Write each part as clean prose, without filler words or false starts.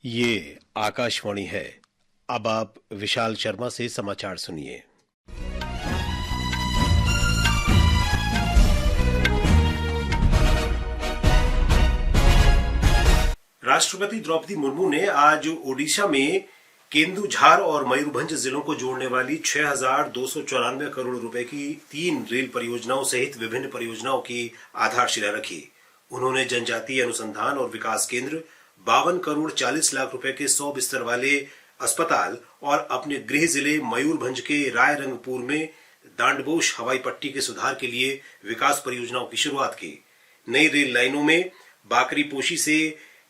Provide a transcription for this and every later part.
ये आकाशवाणी है। अब आप विशाल शर्मा से समाचार सुनिए। राष्ट्रपति द्रौपदी मुर्मू ने आज ओडिशा में केंदुझार और मयूरभंज जिलों को जोड़ने वाली 6,294 करोड़ रुपए की 3 रेल परियोजनाओं सहित विभिन्न परियोजनाओं की आधारशिला रखी। उन्होंने जनजातीय अनुसंधान और विकास केंद्र, 52 करोड़ 40 लाख रुपए के 100 बिस्तर वाले अस्पताल और अपने गृह जिले मयूरभंज के रायरंगपुर में दांडबोश हवाई पट्टी के सुधार के लिए विकास परियोजनाओं की शुरुआत की। नई रेल लाइनों में बाकरीपोशी से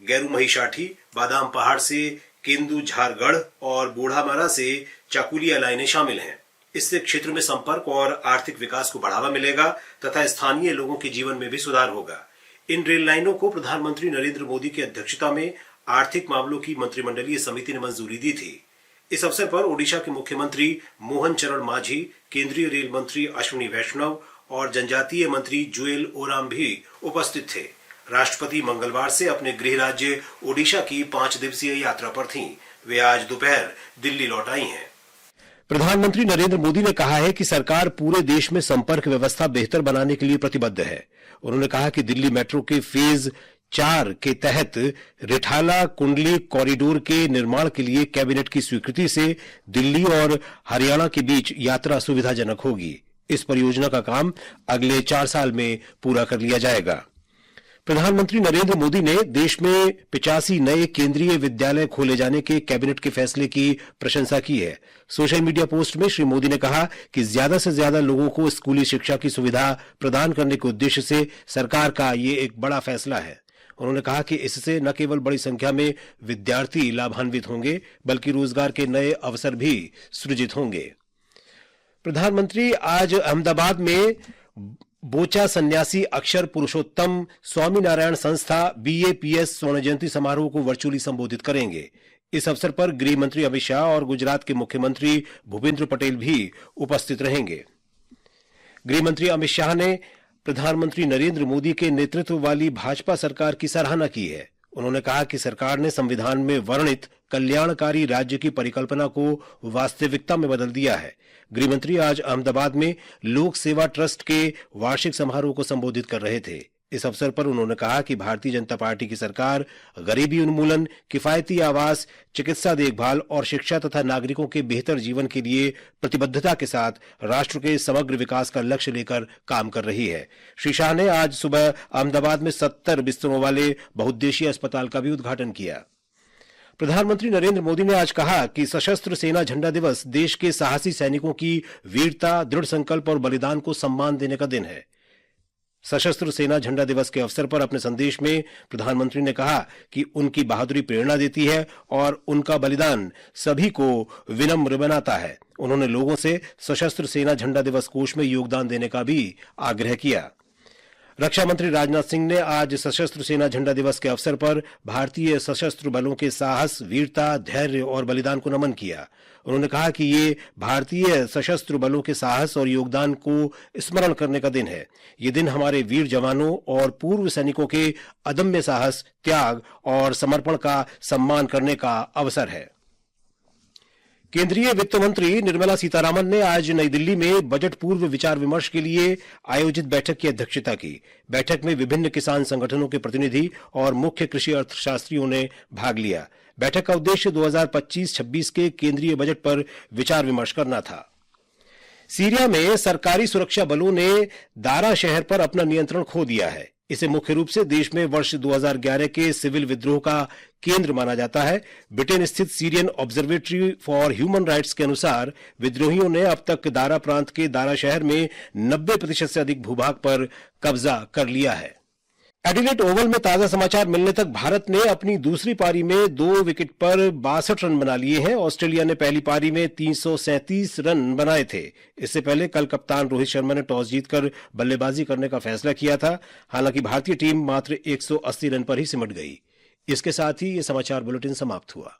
गैरू महिषाठी, बादाम पहाड़ से केंदुझारगढ़ और बूढ़ामरा से चाकुलिया लाइनें शामिल हैं। इससे क्षेत्र में संपर्क और आर्थिक विकास को बढ़ावा मिलेगा तथा स्थानीय लोगों के जीवन में भी सुधार होगा। इन रेल लाइनों को प्रधानमंत्री नरेंद्र मोदी की अध्यक्षता में आर्थिक मामलों की मंत्रिमंडलीय समिति ने मंजूरी दी थी। इस अवसर पर ओडिशा के मुख्यमंत्री मोहन चरण मांझी, केंद्रीय रेल मंत्री अश्विनी वैष्णव और जनजातीय मंत्री जुएल ओराम भी उपस्थित थे। राष्ट्रपति मंगलवार से अपने गृह राज्य ओडिशा की 5 दिवसीय यात्रा पर थीं। वे आज दोपहर दिल्ली लौट आई हैं। प्रधानमंत्री नरेंद्र मोदी ने कहा है कि सरकार पूरे देश में संपर्क व्यवस्था बेहतर बनाने के लिए प्रतिबद्ध है। उन्होंने कहा कि दिल्ली मेट्रो के फेज 4 के तहत रिठाला कुंडली कॉरिडोर के निर्माण के लिए कैबिनेट की स्वीकृति से दिल्ली और हरियाणा के बीच यात्रा सुविधाजनक होगी। इस परियोजना का काम अगले 4 साल में पूरा कर लिया जाएगा। प्रधानमंत्री नरेंद्र मोदी ने देश में 85 नए केंद्रीय विद्यालय खोले जाने के कैबिनेट के फैसले की प्रशंसा की है। सोशल मीडिया पोस्ट में श्री मोदी ने कहा कि ज्यादा से ज्यादा लोगों को स्कूली शिक्षा की सुविधा प्रदान करने के उद्देश्य से सरकार का ये एक बड़ा फैसला है। उन्होंने कहा कि इससे न केवल बड़ी संख्या में विद्यार्थी लाभान्वित होंगे बल्कि रोजगार के नए अवसर भी सृजित होंगे। प्रधानमंत्री आज अहमदाबाद में बोचा सन्यासी अक्षर पुरुषोत्तम स्वामीनारायण संस्था BAPS स्वर्ण जयंती समारोह को वर्चुअली संबोधित करेंगे। इस अवसर पर गृह मंत्री अमित शाह और गुजरात के मुख्यमंत्री भूपेंद्र पटेल भी उपस्थित रहेंगे। गृह मंत्री अमित शाह ने प्रधानमंत्री नरेंद्र मोदी के नेतृत्व वाली भाजपा सरकार की सराहना की है। उन्होंने कहा कि सरकार ने संविधान में वर्णित कल्याणकारी राज्य की परिकल्पना को वास्तविकता में बदल दिया है। गृहमंत्री आज अहमदाबाद में लोक सेवा ट्रस्ट के वार्षिक समारोह को संबोधित कर रहे थे। इस अवसर पर उन्होंने कहा कि भारतीय जनता पार्टी की सरकार गरीबी उन्मूलन, किफायती आवास, चिकित्सा देखभाल और शिक्षा तथा नागरिकों के बेहतर जीवन के लिए प्रतिबद्धता के साथ राष्ट्र के समग्र विकास का लक्ष्य लेकर काम कर रही है। श्री शाह ने आज सुबह अहमदाबाद में 70 बिस्तरों वाले बहुउद्देशीय अस्पताल का भी उद्घाटन किया। प्रधानमंत्री नरेंद्र मोदी ने आज कहा कि सशस्त्र सेना झंडा दिवस देश के साहसी सैनिकों की वीरता, दृढ़ संकल्प और बलिदान को सम्मान देने का दिन है। सशस्त्र सेना झंडा दिवस के अवसर पर अपने संदेश में प्रधानमंत्री ने कहा कि उनकी बहादुरी प्रेरणा देती है और उनका बलिदान सभी को विनम्र बनाता है। उन्होंने लोगों से सशस्त्र सेना झंडा दिवस कोष में योगदान देने का भी आग्रह किया। रक्षा मंत्री राजनाथ सिंह ने आज सशस्त्र सेना झंडा दिवस के अवसर पर भारतीय सशस्त्र बलों के साहस, वीरता, धैर्य और बलिदान को नमन किया। उन्होंने कहा कि ये भारतीय सशस्त्र बलों के साहस और योगदान को स्मरण करने का दिन है। ये दिन हमारे वीर जवानों और पूर्व सैनिकों के अदम्य साहस, त्याग और समर्पण का सम्मान करने का अवसर है। केंद्रीय वित्त मंत्री निर्मला सीतारामन ने आज नई दिल्ली में बजट पूर्व विचार विमर्श के लिए आयोजित बैठक की अध्यक्षता की। बैठक में विभिन्न किसान संगठनों के प्रतिनिधि और मुख्य कृषि अर्थशास्त्रियों ने भाग लिया। बैठक का उद्देश्य 2025-26 के केंद्रीय बजट पर विचार विमर्श करना था। सीरिया में सरकारी सुरक्षा बलों ने दारा शहर पर अपना नियंत्रण खो दिया है। इसे मुख्य रूप से देश में वर्ष 2011 के सिविल विद्रोह का केंद्र माना जाता है। ब्रिटेन स्थित Syrian observatory for human rights के अनुसार विद्रोहियों ने अब तक दारा प्रांत के दारा शहर में 90% से अधिक भूभाग पर कब्जा कर लिया है। एडिलेड ओवल में ताजा समाचार मिलने तक भारत ने अपनी दूसरी पारी में 2 विकेट पर 62 रन बना लिए हैं। ऑस्ट्रेलिया ने पहली पारी में 337 रन बनाए थे। इससे पहले कल कप्तान रोहित शर्मा ने टॉस जीतकर बल्लेबाजी करने का फैसला किया था। हालांकि भारतीय टीम मात्र 180 रन पर ही सिमट गई। इसके साथ ही ये समाचार बुलेटिन समाप्त हुआ।